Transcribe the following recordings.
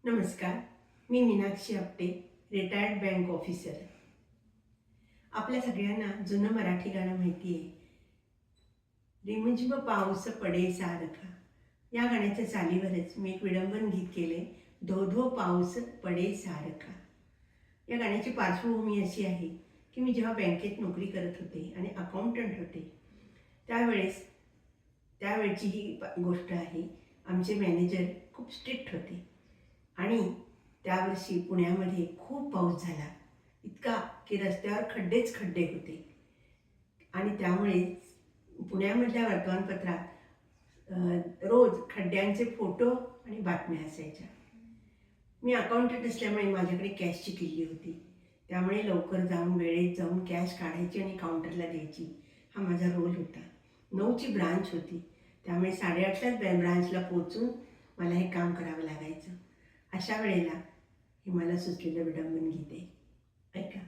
नमस्कार. मी Meenakshi Apte, retired bank officer. आपल्या सगळ्यांना जुनं मराठी गाणं माहिती आहे. रिमझिम पाऊस पडे सारखा. या गाण्याच्या चालीवरच मी एक विडंबन गीत केले, धो धो पाऊस पडे सारखा. या गाण्याची पार्श्वभूमी अशी आहे की मी जेव्हा बँकेत नोकरी करत होते आणि अकाउंटंट होते त्यावेळची ही गोष्ट आहे. आमचे मॅनेजर खूप स्ट्रिक्ट होते आणि त्यावर्षी पुण्यामध्ये खूप पाऊस झाला, इतका की रस्त्यावर खड्डेच खड्डे होते. आणि त्यामुळे पुण्यामधल्या वर्तमानपत्रात रोज खड्ड्यांचे फोटो आणि बातम्या असायच्या. मी अकाउंटंट असल्यामुळे माझ्याकडे कॅशची किल्ली होती, त्यामुळे लवकर जाऊन वेळेत जाऊन कॅश काढायची आणि काउंटरला द्यायची, हा माझा रोल होता. 9ची ब्रांच होती, त्यामुळे 8:30लाच ब्रांचला पोचून मला हे काम करावं लागायचं. अशा वेळेला हे मला सुचलेलं विडंबन गीत आहे, ऐका.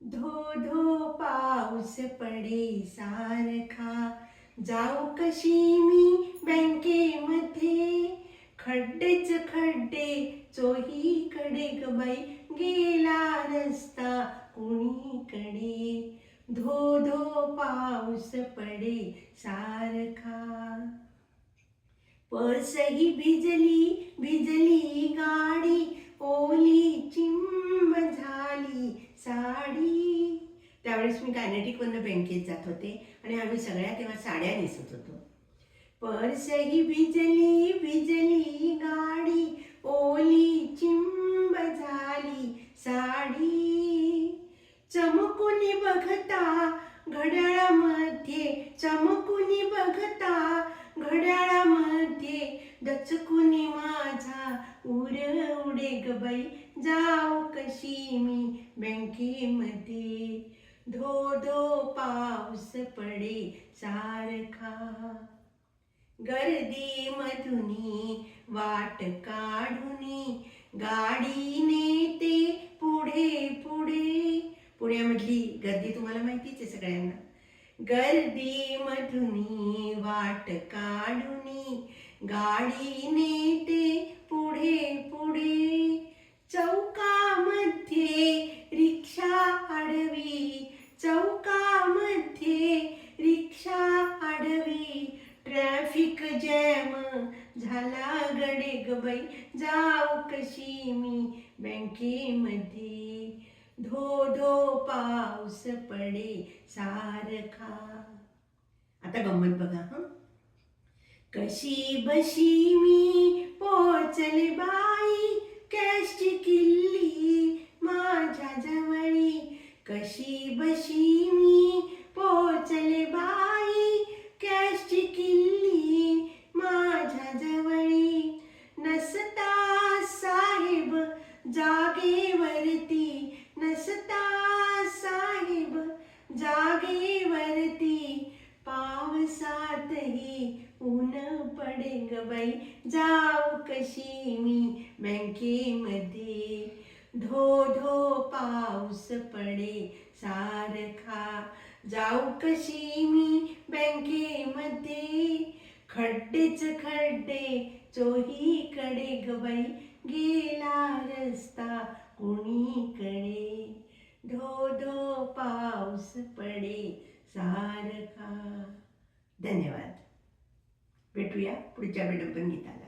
धो धो पाऊस पडे सारखा, जाऊ कशी मी बँकेमध्ये, खड्डेच खड्डे चोहीकडे ग बाई, गेला रस्ता कुणीकडे. धो धो पाऊस पडे सारखा, पर्सही भिजली भिजली गाडी, ओली चिंब झाली साडी. त्यावेळेस मी कायनेटिकवरनं बँकेत जात होते आणि आम्ही सगळ्या तेव्हा साड्या नेसत होतो. पर्सही भिजली भिजली गाडी, ओली चिंब झाली साडी. चमकुनी बघता घड्याळामध्ये, चमकुनी बघता घड्याळामध्ये, दचकुनी माझा उर उडे ग बाई, जाऊ कशी मी बँकेमध्ये. धो धो पाऊस पडे सारखा, गर्दी मधुनी वाट काढुनी, गाडी नेते पुढे पुढे. पुण्यामधली गर्दी तुम्हाला माहितीच आहे सगळ्यांना. गर्दी मधुनी वाट काढुनी, गाडी नेते पुढे पुढे. चौकामध्ये रिक्षा आडवी, चौकामध्ये रिक्षा आडवी, ट्रॅफिक जॅम झाला गडे ग बाई, जाऊ कशी मी बँकेमध्ये. धो धो पाऊस पडे सारखा. आता गंमत बघा हं. कशी बशी मी पोचले बाई, कॅशची किल्ली माझ्या जवळी. कशी बशी मी पोचले बाई, कॅशची किल्ली माझ्या जवळी. नसता साहेब जागेवरती, नसता साहेब जागेवरती, पावसातही ऊन पडे ग बाई, जाऊ कशी मी बँकेमध्ये. धो धो पाऊस पडे सारखा, जाऊ कशी मी बँकेमध्ये, खड्डेच खड्डे चोहीकडे ग बाई, गेला रस्ता कुणीकडे. धो धो पाऊस पडे सारखा. धन्यवाद. भेटूया पुढच्या विडंबन गीताला.